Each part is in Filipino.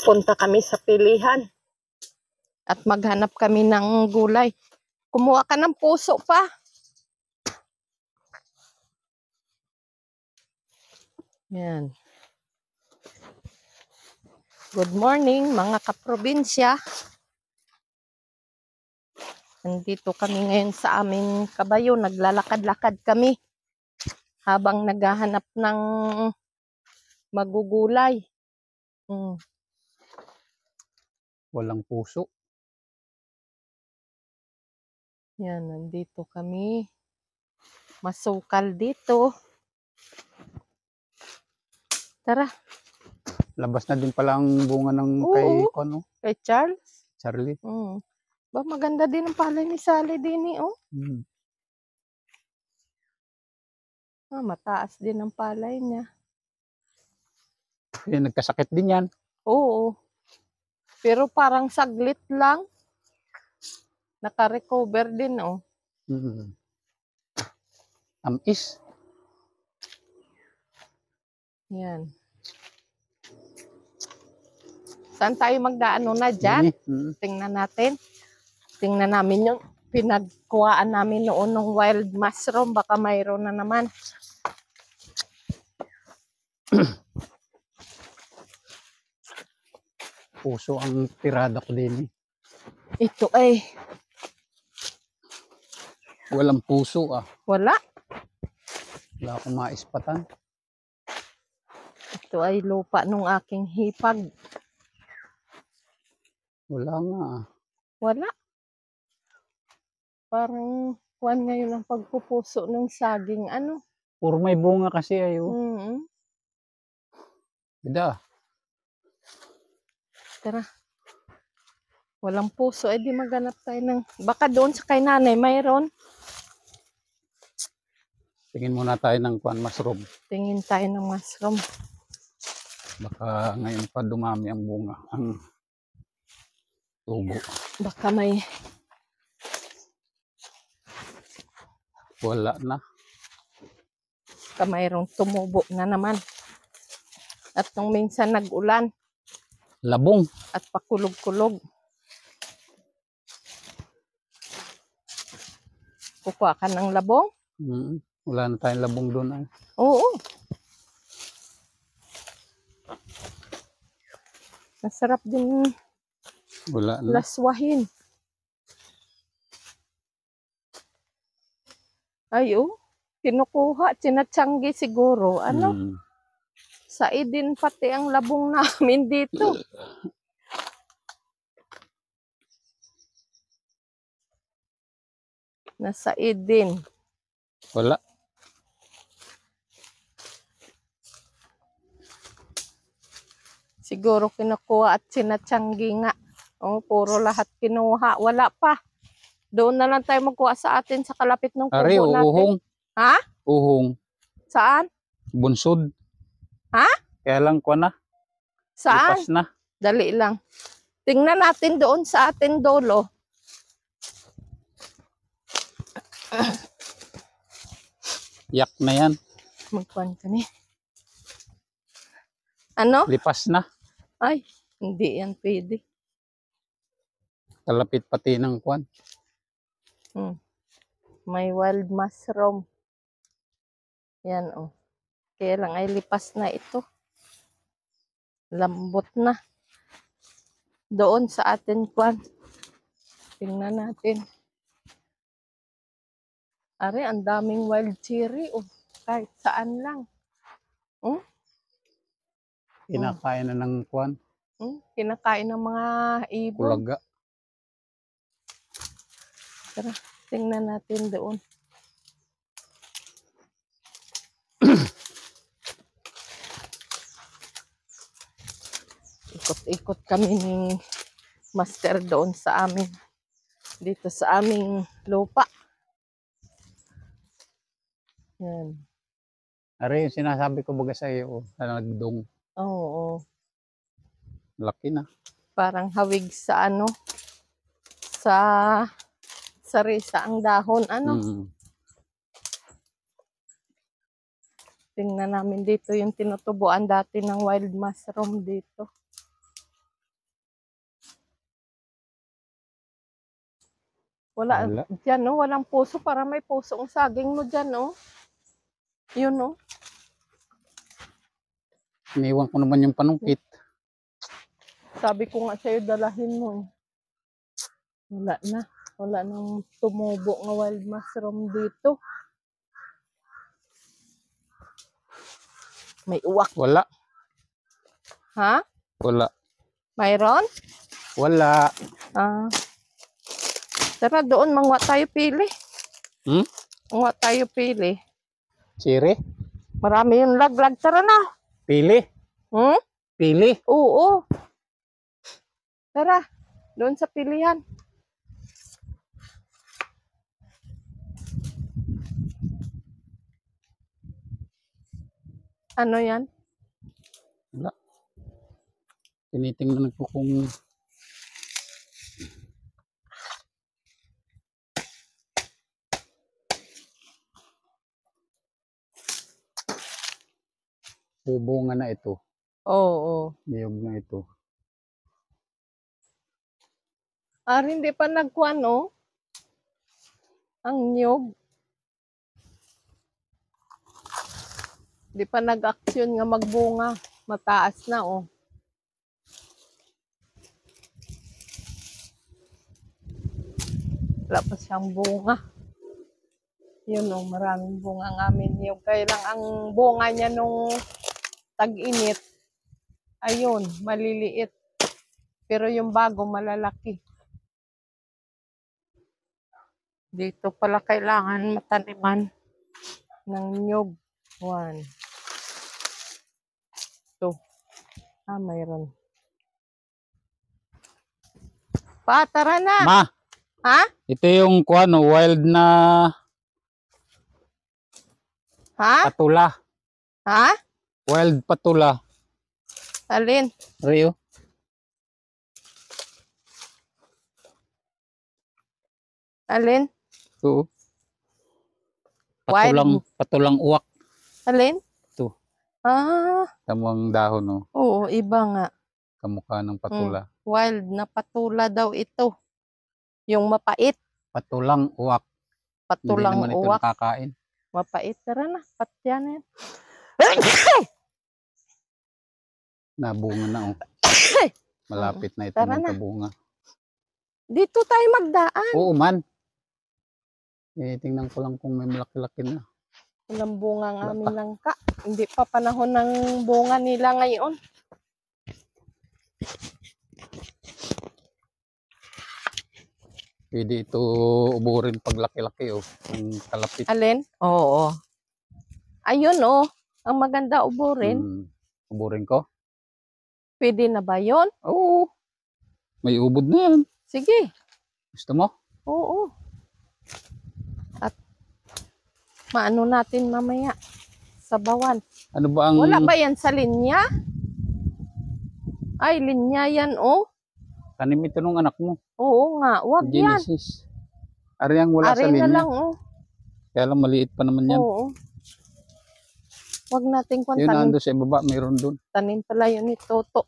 Punta kami sa pilihan. At maghanap kami ng gulay. Kumuha ka ng puso pa. Yan. Good morning mga kaprobinsya. Nandito kami ngayon sa aming kabayo. Naglalakad-lakad kami habang naghahanap ng magugulay. Walang puso. Yan, nandito kami. Masukal dito. Tara. Labas na din pala ang bunga ng Kay Charles. Charlie. Ba, maganda din ang palay ni Sally din oh. Mataas din ang palay niya. Yan, nagkasakit din yan. Oo. Pero parang saglit lang. Naka-recover din oh. Tamis. Yan. Saan tayo magdaan na dyan? Tingnan natin. Tingnan namin yung pinagkuhaan namin noon ng wild mushroom. Baka mayroon na naman. Puso ang tirada ko din. Ito ay. Walang puso Wala. Wala akong maispatan. Ito ay lupa nung aking hipag. Wala nga. Wala. Parang kuwan ngayon ang pagpupuso ng saging. Puro may bunga kasi ayo. Bida. Tara. Walang puso. Di maghanap tayo ng... Baka doon sa kay nanay mayroon. Tingin muna tayo ng mushroom. Tingin tayo ng mushroom. Baka ngayon pa dumami ang bunga. Ang tubo. Baka may... Wala na. Baka mayroong tumubo na naman. At nung minsan nag-ulan. Labong. At pakulog-kulog. Kukuha ka ng labong? Wala na tayong labong doon ay. Oo. Masarap din wala na. Laswahin. Ay, kinukuha, tinatsanggi siguro. Sa idin pati ang labong namin dito. Nasa idin. Wala. Siguro kinukuha at sinatsanggi nga. Puro lahat kinuha. Wala pa. Doon na lang tayo magkuha sa atin sa kalapit ng kubo natin. Uhong. Ha? Uhong. Saan? Bunsod. Ha? Kaya lang kuha na. Saan? Lipas na. Dali lang. Tingnan natin doon sa atin dolo. Yak na yan. Magkuhan ka ni. Ano? Lipas na. Ay, hindi yan pwede. Kalapit pati ng kuwan. May wild mushroom. Yan Kaya lang ay lipas na ito. Lambot na. Doon sa atin kuwan. Tingnan natin. Are, ang daming wild cherry kahit saan lang. Kinakain na ng kuwan. Kinakain ng mga ibon. Kulaga. Tara, tingnan natin doon. Ikot-ikot kami ni Master doon sa amin. Dito sa aming lupa. Yan. Are, yung sinasabi ko baga sa iyo, na nagdong. Oo. Laki na. Parang hawig sa sa sarisa ang dahon. Tingnan namin dito yung tinutubuan dati ng wild mushroom dito. Wala, Wala. dyan, no? Walang puso. Para may puso ang saging mo dyan, no? Yun, no? Iniwan ko naman yung panungkit. Sabi ko nga sa'yo, dalahin mo. Eh. Wala na. Wala nang tumubo ng wild mushroom dito. May uwak. Wala. Ha? Wala. Mayroon? Wala. Ah. Tara, doon. Mangwa tayo pili. Mangwa tayo pili. Siri? Marami yung laglag. Tara na. Pili? Pili? Oo. Tara. Doon sa pilihan. Ano yan? Wala. Tinitingnan ko kung bunga na ito. Oo. Niyog na ito. Hindi pa nagkuhan, no? Ang niyog. Hindi pa nag-aksyon nga magbunga. Mataas na, oh. Wala pa siyang bunga. Yun, oh. Maraming bunga ang amin niyog. Kaya lang ang bunga niya nung tag-init, ayun, maliliit. Pero yung bago, malalaki. Dito pala kailangan mataniman ng nyog. 1, 2. Mayroon. Pa, tara na. Ma! Ha? Ito yung wild na Ha? patula. Ha? Wild patula. Alin? Rio. Alin? Ito. Wild. Patulang uwak. Alin? Ito. Tamang dahon, no? Oo, iba nga. Kamukha ng patula. Wild na patula daw ito. Yung mapait. Patulang uwak. Patulang Hindi naman ito uwak. nakakain. Mapait. Tara na. Patyan yan. Nabunga na, oh. Malapit na ito Tara na. magkabunga. Dito tayo magdaan. Oo, man. Tingnan ko lang kung may malaki-laki na. Walang bunga ang aming langka. Hindi pa panahon ng bunga nila ngayon. Pwede ito uburin pag laki-laki, oh. Ang kalapit. Alin? Oo. Ayun, oh. Ang maganda uburin. Uburin ko? Pwede na ba yun? Oo. May ubod na yan. Sige. Gusto mo? Oo. At maano natin mamaya. Sabawan. Ano ba ang... Wala ba yan sa linya? Ay, linya yan, oh. Tanim ito nung anak mo. Oo nga. Wag yan. Genesis. Ari ang wala sa Ari na linya. lang, oh. Kaya lang maliit pa naman yan. Oo. Wag natin kung Yun, tanim. ando sa ibaba, mayroon doon. Tanim pala yun ni Toto.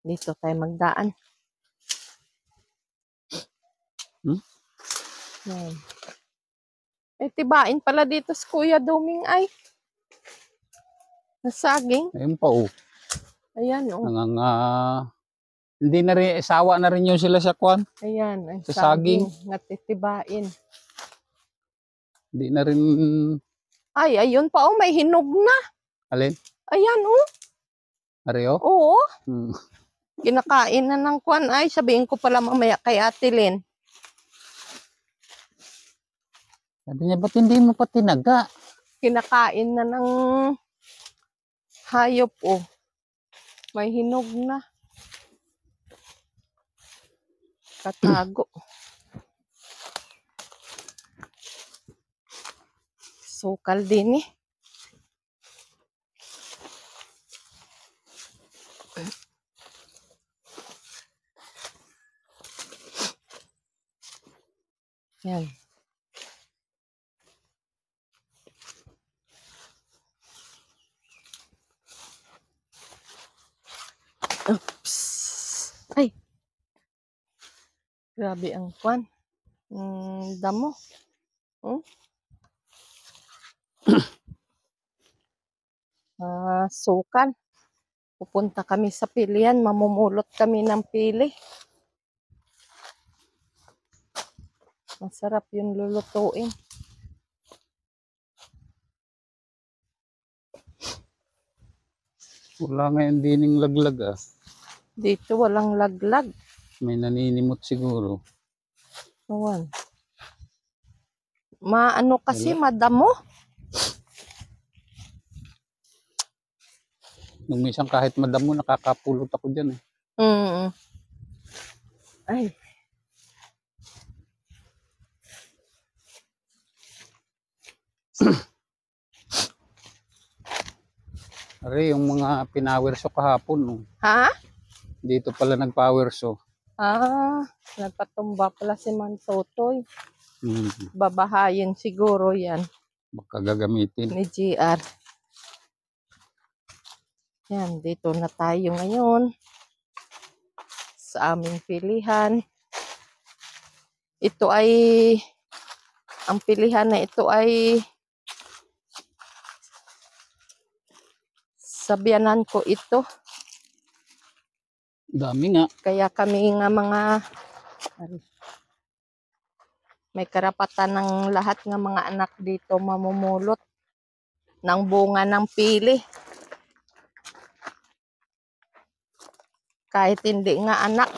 Dito tayo magdaan. Yan. Tibain pala dito sa Kuya Duming ay. Nasaging. Ayun pa, oh. Ayan, oh. Hindi na rin, sawa na rin yun sila sa kwan. Ayan, ay Sa saging. Natitibain. Hindi na rin... Ay, ayun pa, oh. May hinog na. Alin? Ayan, oh. Areo? Oo. Hmm. Kinakain na ng kwan. Ay, sabihin ko pala mamaya kay Ate Lynn. Sabi niya, ba't hindi mo pa tinaga? Kinakain na ng hayop, oh. May hinog na. Katago. Sukal din, eh. Yan. Oops. Ay. Grabe ang kwan. Damo. Hmm? Sukan. Pupunta kami sa pilihan, mamumulot kami ng pili. Masarap yung lulutuin. Wala ngayon dining laglag ah. Dito walang laglag. May naninimot siguro. Awan. Maano kasi madamo. Nung minsan kahit madamo, nakakapulot ako dyan eh. Ay. Are, yung mga pinower so kahapon. No? Ha? Dito pala nag-power so. Nagpatumba pala si Mantotoy. Hmm. Babahayin siguro yan Baka gagamitin. ni GR. Yan, dito na tayo ngayon sa aming pilihan. Ito ay, ang pilihan na ito ay sa biyanan ko ito. Dami nga. Kaya kami nga mga may karapatan ng lahat ng mga anak dito mamumulot ng bunga ng pili. Kahit hindi nga anak,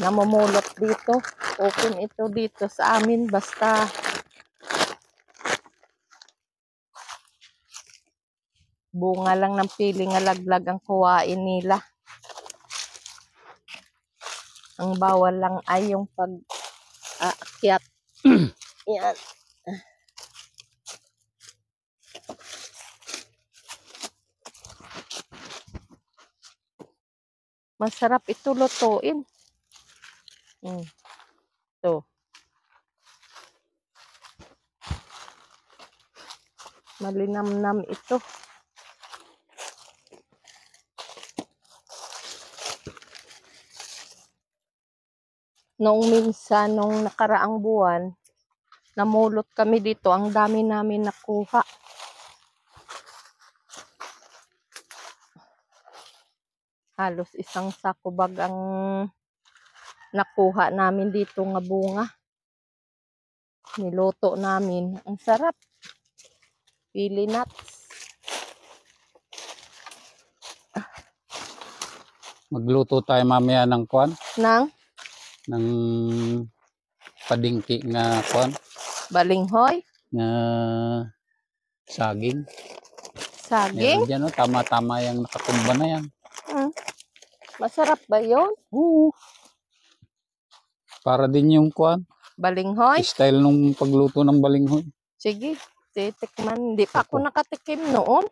namumulot dito. Open ito dito sa amin basta bunga lang ng pili nga laglag ang kuwain nila. Ang bawal lang ay yung pag-aakyat. Yan. Masarap ito lutuin. Ito. Malinamnam ito. Noong minsan, nung nakaraang buwan, namulot kami dito. Ang dami namin nakuha. Halos isang sako bag ang nakuha namin dito nga bunga. Niluto namin. Ang sarap. Pili nuts. Magluto tayo mamaya ng kwan. Ng padingki nga kwan. Balinghoy. Nga saging. Saging? Meron dyan, no? Tama-tama yung nakatumba na yan. Masarap ba yun? Oo. Para din yung kwan. Balinghoy? Style nung pagluto ng balinghoy. Sige, titikman. Hindi pa ako nakatikim noon.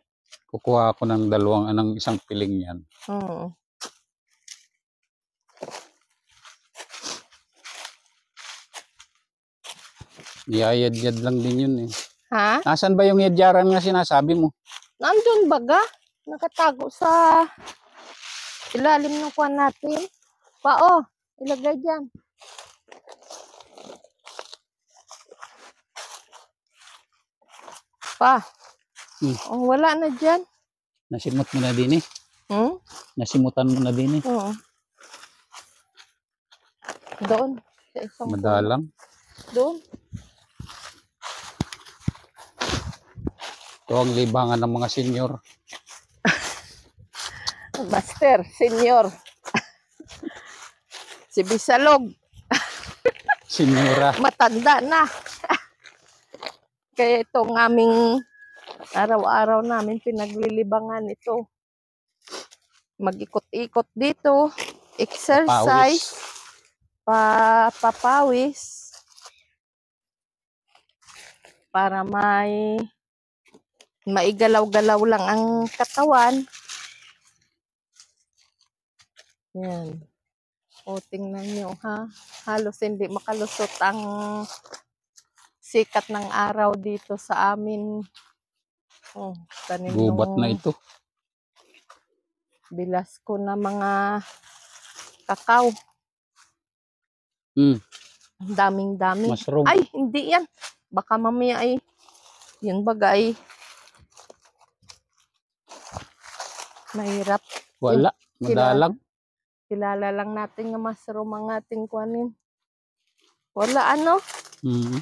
Kukuha ako ng isang piling yan. Niyayad-yad lang din yun eh. Ha? Nasaan ba yung yadyaran nga sinasabi mo? Nandun baga. Nakatago sa ilalim ng kuwan natin. Ilagay dyan. Wala na dyan. Nasimot mo na din eh. Nasimutan mo na din eh. Oo. Doon. Sa isang madalang. Doon. Ito ang libangan ng mga senior. Master, senior. Si Bisalog. Senyora. Matanda na. Kaya itong aming araw-araw namin pinaglilibangan ito. Mag-ikot-ikot dito. Exercise. Papawis. Para maigalaw-galaw lang ang katawan. Yan. Tingnan nyo ha. Halos hindi makalusot ang sikat ng araw dito sa amin. Gubat na ito. Bilas ko na mga Kakao. Hmm. Ang daming-dami. Mushroom. Ay, hindi yan. Baka mamaya ay, yun baga ay, mahirap. Wala. Madalang. Kilala lang natin nga mushroom ang ating kuanin. Wala ano? Hmm.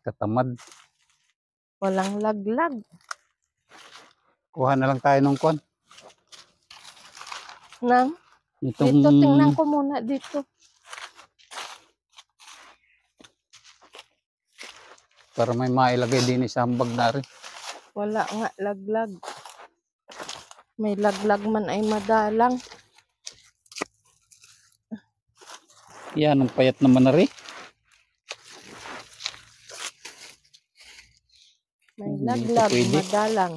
Katamad. Walang laglag. Kuha na lang tayo ng kwan. Nang, Itong... dito, tingnan ko muna dito. Para may mailagay din sa hambag na rin. Wala nga laglag. May laglag man ay madalang. Yan, ang payat naman na rin. May Hindi laglag, pwede. madalang.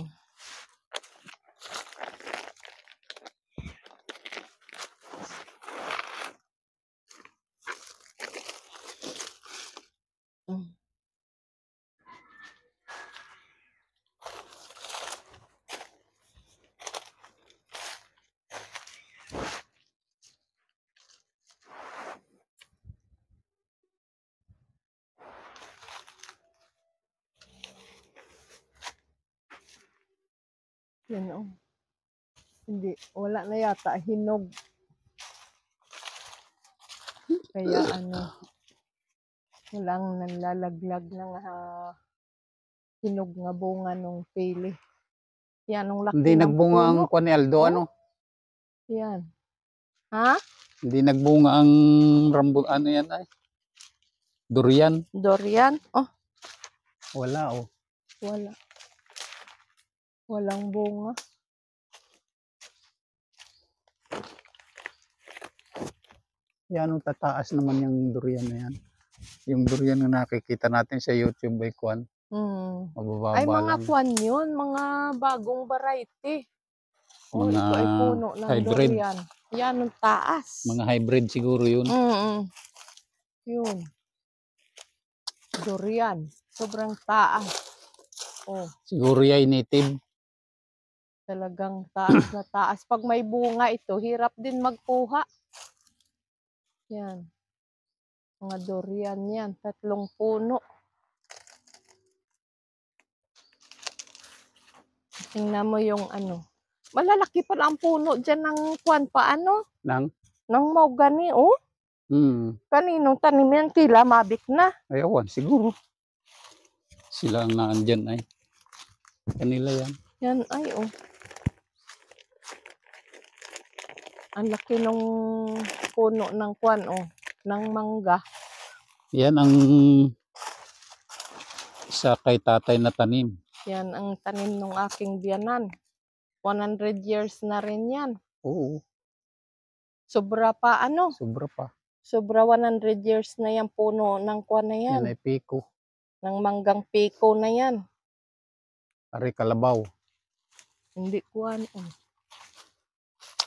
Yan o. Hindi, wala na yata hinog. Kaya ano, walang nanlalaglag ng hinog nga bunga nung pili. Yan, ang laki Hindi ng nagbunga ang puno. kwan ni Aldo, Oh. ano? Yan. Ha? Hindi nagbunga ang rambo, ano yan ay? Durian. Durian? Oh, Wala, oh. wala. Walang bunga. Yan, oh, tataas naman yung durian na yan. Yung durian na nakikita natin sa YouTube by kwan. Mabababa Ay, mga lang. kwan yun. Mga bagong variety. Oh, Mga ito ay puno ng hybrid. durian. Yan, ang taas. Mga hybrid siguro yun. Yun. Durian. Sobrang taas. Oh, Siguro yan native. talagang taas na taas. Pag may bunga ito, hirap din magkuha. Yan. Mga durian yan. 3 puno. Tingnan mo yung ano. Malalaki pala ang puno dyan ng kwan pa ano? Nang? Ng mahogany, oh. Kaninong tanim yan? Tila mabik na. Ayawan, siguro. Sila ang naandyan ay. Kanila yan. Yan ay, oh. Ang laki nung puno ng kwan, oh. Ng mangga. Yan ang isa kay tatay na tanim. Yan ang tanim ng aking biyanan. 100 years na rin yan. Oo, Sobra pa ano? sobra pa. Sobra 100 years na yan puno ng kwan na yan. Yan ay piko. Ng manggang piko na yan. Ari kalabaw. Hindi kwan, oh.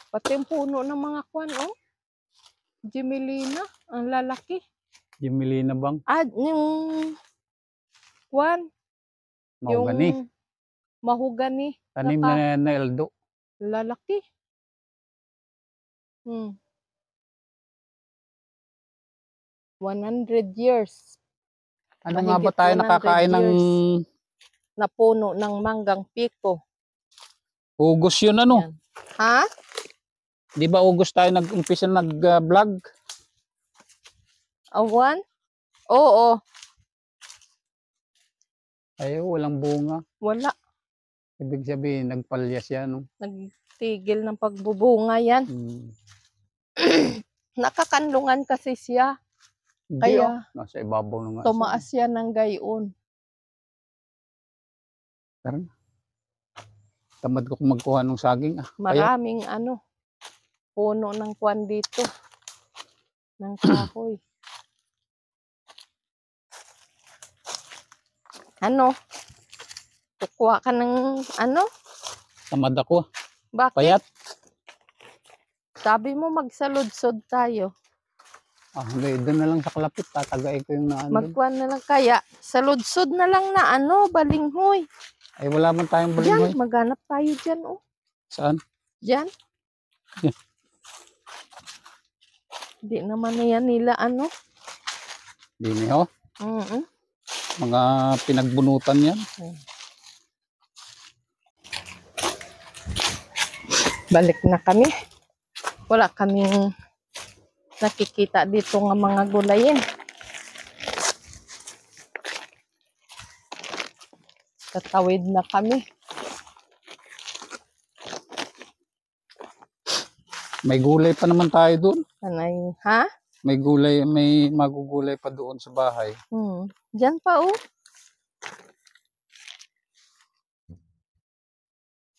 Pati yung puno ng mga kwan, oh. Jimelina, ang lalaki. Jimili na bang? Yung kwan. Mahogany. Yung mahogany. Tanim na Aldo. Lalaki. 100 years. Ano nga ba Mahigit tayo 100 nakakain ng years na puno ng manggang piko? Ugos yun ano? Yan. Ha? Di ba Ugos tayo nag-umpisa nag-vlog? Awan? Oo. Ayaw, walang bunga. Wala. Ibig sabihin, nagpalyas yan. No? Nagtigil ng pagbubunga yan. Nakakanlungan kasi siya. Hindi, Kaya nasa ibabaw na nga. tumaas yan ng gayon. Tara na. Tamad ko kung magkuha ng saging. Maraming ano, puno ng kwan dito. Ng kahoy. Ano? Kukuha ka ng ano? Tamad ako. Bakit? Payat. Sabi mo magsaludsod tayo. Hindi, doon na lang sa kalapit. Tatagay ko yung naandun. Magkuhan na lang kaya. Saludsod na lang na ano, balinghoy. Ay, wala man tayong Diyan, balinghoy. maghanap tayo dyan, oh. Saan? Diyan. Yeah. Hindi naman na yan nila ano. Dini ho. Mm. Mga pinagbunutan yan. Balik na kami. Wala kaming nakikita dito ng mga gulayin. Tatawid na kami. May gulay pa naman tayo doon. Anay, ha? May gulay, may magugulay pa doon sa bahay. Diyan pa oh.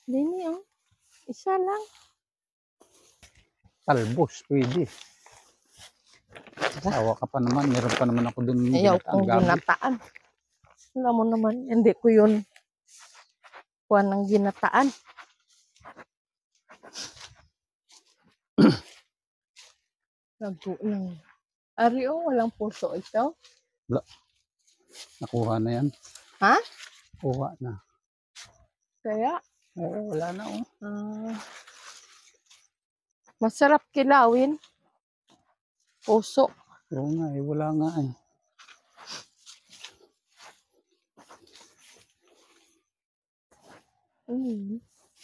Dini oh. Isa lang. Talbos, pwede. Sawa ka pa naman. Meron pa naman ako doon. Ayaw kong ginataan. Alam mo naman, hindi ko yun kuha ng ginataan. Lago lang. Ari oh, walang puso ito. Wala. Nakuha na yan. Ha? Kuha na. Kaya? Oo, wala na oh. Masarap kilawin. Puso. Oo nga eh, wala nga eh.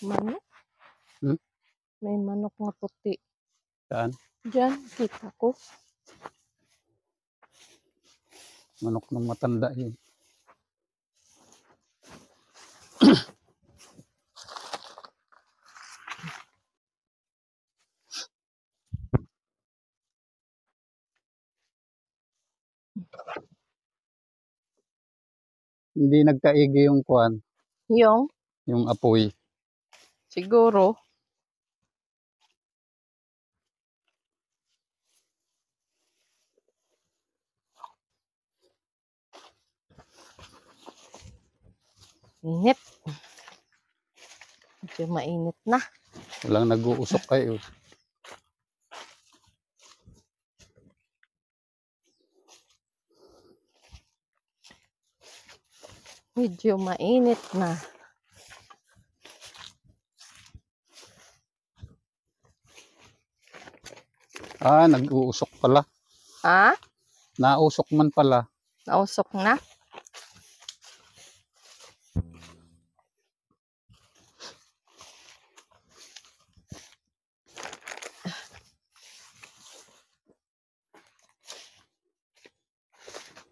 Manok? May manok nga puti. Saan? Diyan, kita ko. Manok ng matanda yun. Hindi nagkaigi yung kuwan, yung apoy. Siguro. Init. Medyo mainit na. Walang nag-uusok kayo. Medyo mainit na. Nag-uusok pala. Ha? Nausok man pala. Nausok na?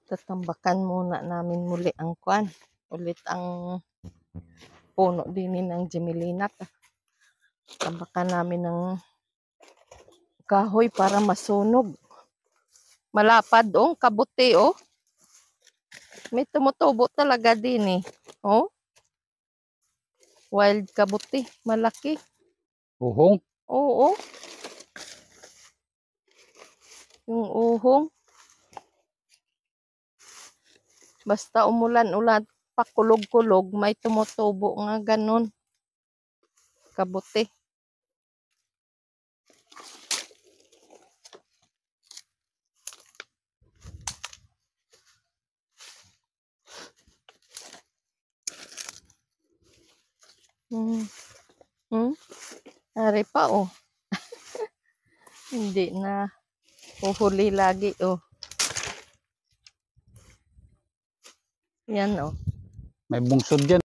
Tatambakan muna namin muli ang kwan. Ulit ang puno din ng Gemelinat. Tambakan namin ng kahoy para masunog. Malapad oh, kabuti oh. May tumutubo talaga din eh. Oh. Wild kabuti, malaki. Uhong? Oo. Yung uhong. Basta umulan-ulan, pakulog-kulog, may tumutubo nga ganun. Kabuti. Ari pa oh. Hindi na uhuli lagi oh. Yan oh. May bungsod dyan.